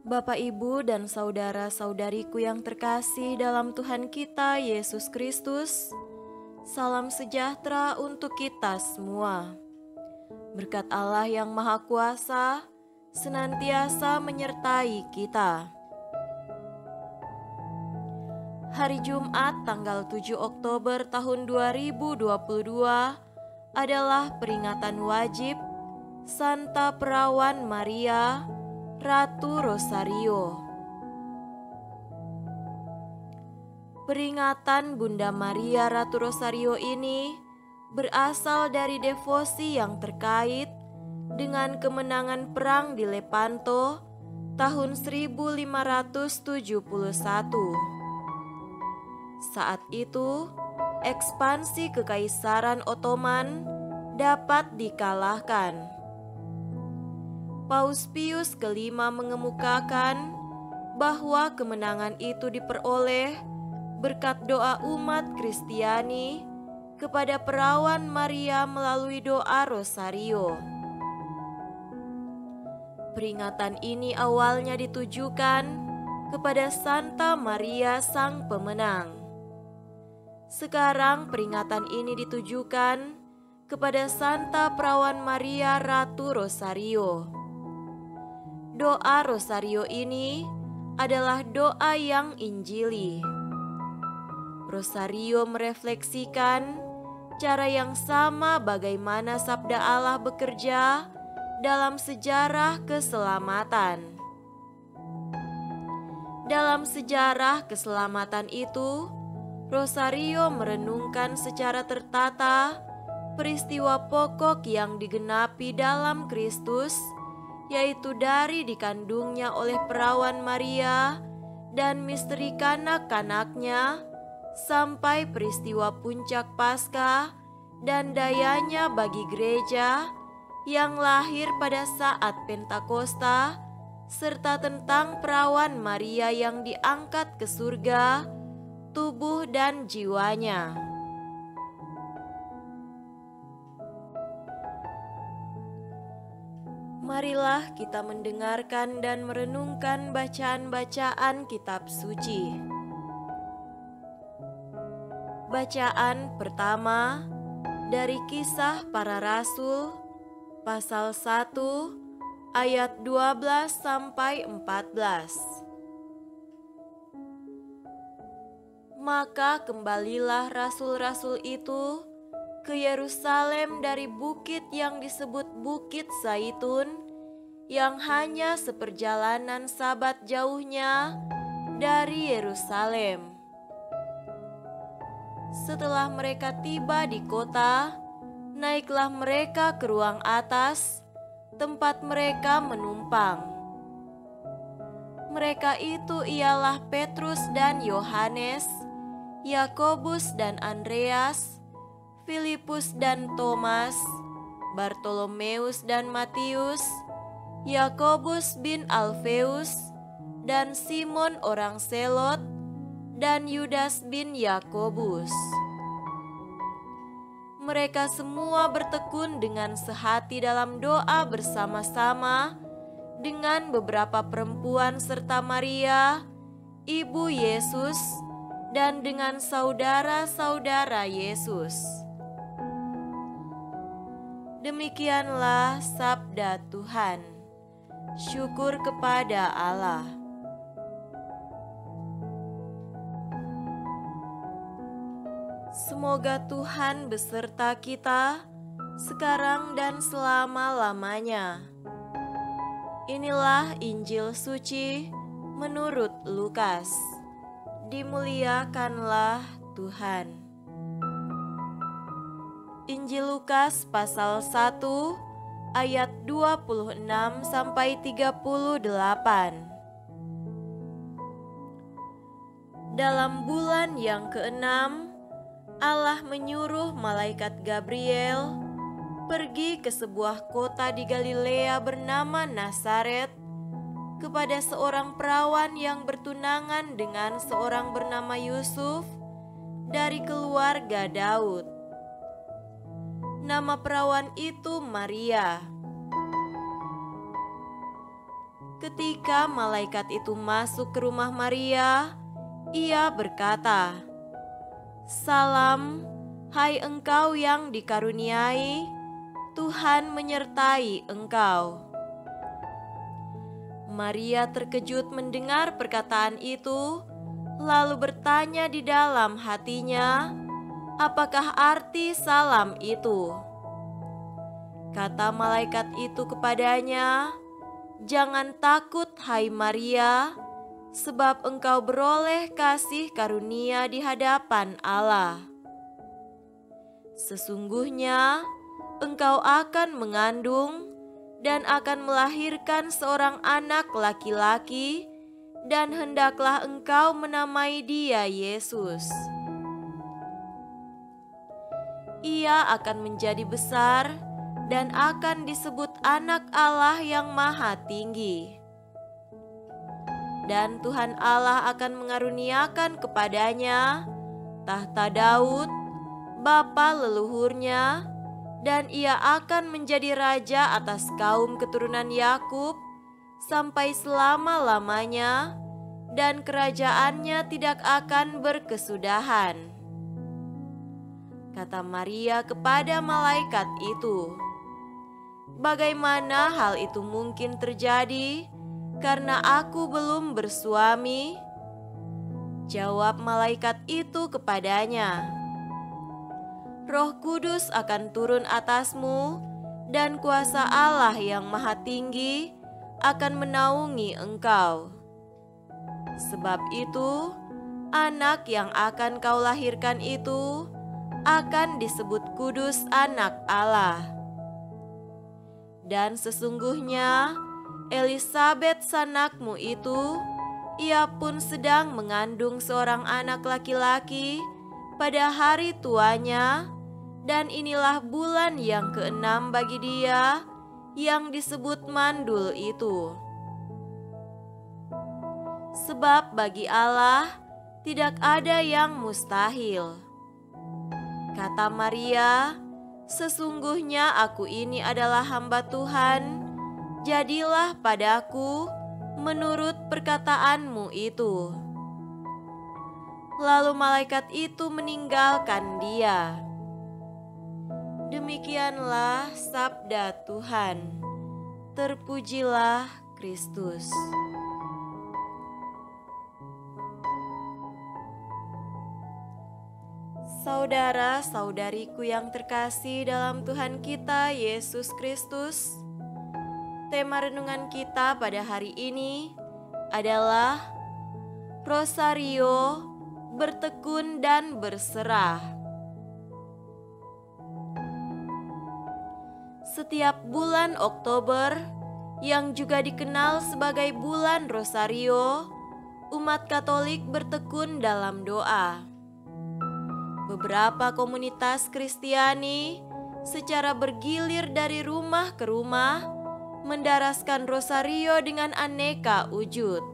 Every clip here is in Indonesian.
Bapak, Ibu, dan saudara-saudariku yang terkasih dalam Tuhan kita Yesus Kristus, salam sejahtera untuk kita semua. Berkat Allah yang Maha Kuasa senantiasa menyertai kita. Hari Jumat tanggal 7 Oktober tahun 2022 adalah peringatan wajib Santa Perawan Maria Ratu Rosario. Peringatan Bunda Maria Ratu Rosario ini berasal dari devosi yang terkait dengan kemenangan perang di Lepanto tahun 1571. Saat itu, ekspansi Kekaisaran Ottoman dapat dikalahkan. Paus Pius kelima mengemukakan bahwa kemenangan itu diperoleh berkat doa umat Kristiani kepada Perawan Maria melalui doa Rosario. Peringatan ini awalnya ditujukan kepada Santa Maria Sang Pemenang. Sekarang peringatan ini ditujukan kepada Santa Perawan Maria Ratu Rosario. Doa Rosario ini adalah doa yang Injili. Rosario merefleksikan cara yang sama bagaimana sabda Allah bekerja dalam sejarah keselamatan. Dalam sejarah keselamatan itu, Rosario merenungkan secara tertata peristiwa pokok yang digenapi dalam Kristus, yaitu dari dikandungnya oleh Perawan Maria dan misteri kanak-kanaknya, sampai peristiwa puncak Paskah dan dayanya bagi gereja yang lahir pada saat Pentakosta, serta tentang Perawan Maria yang diangkat ke surga, tubuh dan jiwanya. Marilah kita mendengarkan dan merenungkan bacaan-bacaan kitab suci. Bacaan pertama dari Kisah Para Rasul, pasal 1, ayat 12 sampai 14. Maka kembalilah rasul-rasul itu ke Yerusalem dari bukit yang disebut Bukit Zaitun, yang hanya seperjalanan sabat jauhnya dari Yerusalem. Setelah mereka tiba di kota, naiklah mereka ke ruang atas, tempat mereka menumpang. Mereka itu ialah Petrus dan Yohanes, Yakobus dan Andreas, Filipus dan Thomas, Bartolomeus dan Matius, Yakobus bin Alfeus, dan Simon orang Selot, dan Yudas bin Yakobus. Mereka semua bertekun dengan sehati dalam doa bersama-sama dengan beberapa perempuan serta Maria, ibu Yesus, dan dengan saudara-saudara Yesus. Demikianlah sabda Tuhan. Syukur kepada Allah. Semoga Tuhan beserta kita sekarang dan selama-lamanya. Inilah Injil suci menurut Lukas. Dimuliakanlah Tuhan. Injil Lukas pasal 1 ayat 26 sampai 38. Dalam bulan yang keenam, Allah menyuruh malaikat Gabriel pergi ke sebuah kota di Galilea bernama Nazaret kepada seorang perawan yang bertunangan dengan seorang bernama Yusuf dari keluarga Daud. Nama perawan itu Maria. Ketika malaikat itu masuk ke rumah Maria, ia berkata, "Salam, hai engkau yang dikaruniai, Tuhan menyertai engkau." Maria terkejut mendengar perkataan itu, lalu bertanya di dalam hatinya, apakah arti salam itu? Kata malaikat itu kepadanya, "Jangan takut, hai Maria, sebab engkau beroleh kasih karunia di hadapan Allah. Sesungguhnya engkau akan mengandung dan akan melahirkan seorang anak laki-laki, dan hendaklah engkau menamai dia Yesus. Ia akan menjadi besar dan akan disebut Anak Allah yang Maha Tinggi. Dan Tuhan Allah akan mengaruniakan kepadanya tahta Daud, bapa leluhurnya, dan ia akan menjadi raja atas kaum keturunan Yakub sampai selama-lamanya, dan kerajaannya tidak akan berkesudahan." Kata Maria kepada malaikat itu, "Bagaimana hal itu mungkin terjadi, karena aku belum bersuami?" Jawab malaikat itu kepadanya, "Roh Kudus akan turun atasmu, dan kuasa Allah yang Maha Tinggi akan menaungi engkau. Sebab itu, anak yang akan kau lahirkan itu akan disebut kudus Anak Allah. Dan sesungguhnya Elisabet sanakmu itu, ia pun sedang mengandung seorang anak laki-laki pada hari tuanya, dan inilah bulan yang ke-6 bagi dia yang disebut mandul itu. Sebab bagi Allah tidak ada yang mustahil." Kata Maria, "Sesungguhnya aku ini adalah hamba Tuhan, jadilah padaku menurut perkataanmu itu." Lalu malaikat itu meninggalkan dia. Demikianlah sabda Tuhan. Terpujilah Kristus. Saudara-saudariku yang terkasih dalam Tuhan kita Yesus Kristus, tema renungan kita pada hari ini adalah Rosario, bertekun dan berserah. Setiap bulan Oktober, yang juga dikenal sebagai bulan Rosario, umat Katolik bertekun dalam doa. Beberapa komunitas Kristiani secara bergilir dari rumah ke rumah mendaraskan Rosario dengan aneka wujud.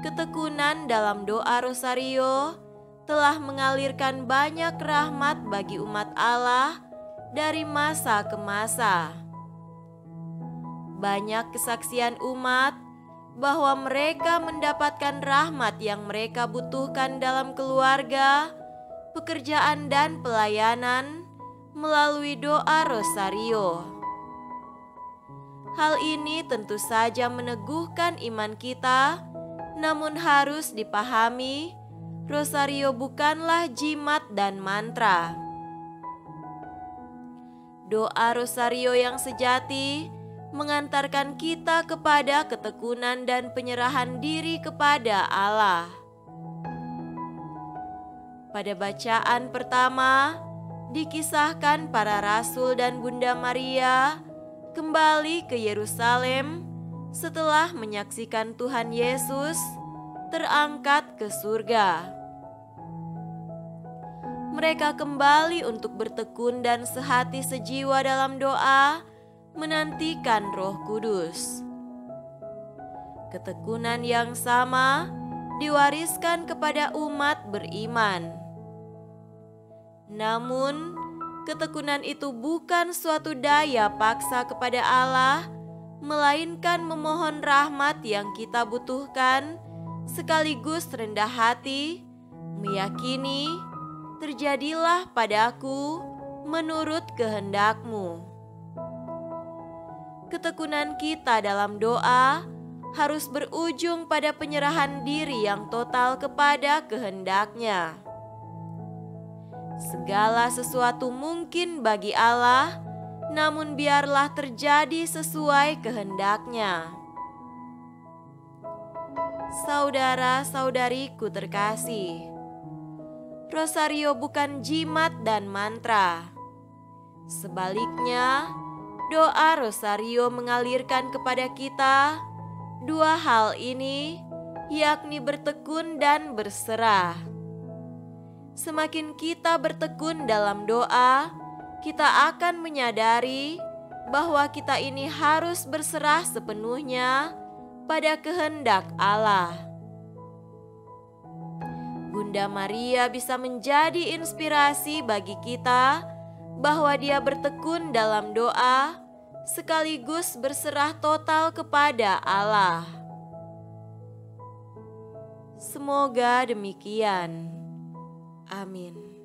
Ketekunan dalam doa Rosario telah mengalirkan banyak rahmat bagi umat Allah dari masa ke masa. Banyak kesaksian umat bahwa mereka mendapatkan rahmat yang mereka butuhkan dalam keluarga, pekerjaan, dan pelayanan melalui doa Rosario. Hal ini tentu saja meneguhkan iman kita, namun harus dipahami, Rosario bukanlah jimat dan mantra. Doa Rosario yang sejati mengantarkan kita kepada ketekunan dan penyerahan diri kepada Allah. Pada bacaan pertama, dikisahkan para rasul dan Bunda Maria kembali ke Yerusalem setelah menyaksikan Tuhan Yesus terangkat ke surga. Mereka kembali untuk bertekun dan sehati sejiwa dalam doa, menantikan Roh Kudus. Ketekunan yang sama diwariskan kepada umat beriman. Namun, ketekunan itu bukan suatu daya paksa kepada Allah, melainkan memohon rahmat yang kita butuhkan, sekaligus rendah hati, meyakini, terjadilah padaku menurut kehendak-Mu. Ketekunan kita dalam doa harus berujung pada penyerahan diri yang total kepada kehendak-Nya. Segala sesuatu mungkin bagi Allah, namun biarlah terjadi sesuai kehendak-Nya. Saudara-saudariku terkasih, rosario bukan jimat dan mantra. Sebaliknya, doa rosario mengalirkan kepada kita dua hal ini, yakni bertekun dan berserah. Semakin kita bertekun dalam doa, kita akan menyadari bahwa kita ini harus berserah sepenuhnya pada kehendak Allah. Bunda Maria bisa menjadi inspirasi bagi kita bahwa dia bertekun dalam doa sekaligus berserah total kepada Allah. Semoga demikian. Amin.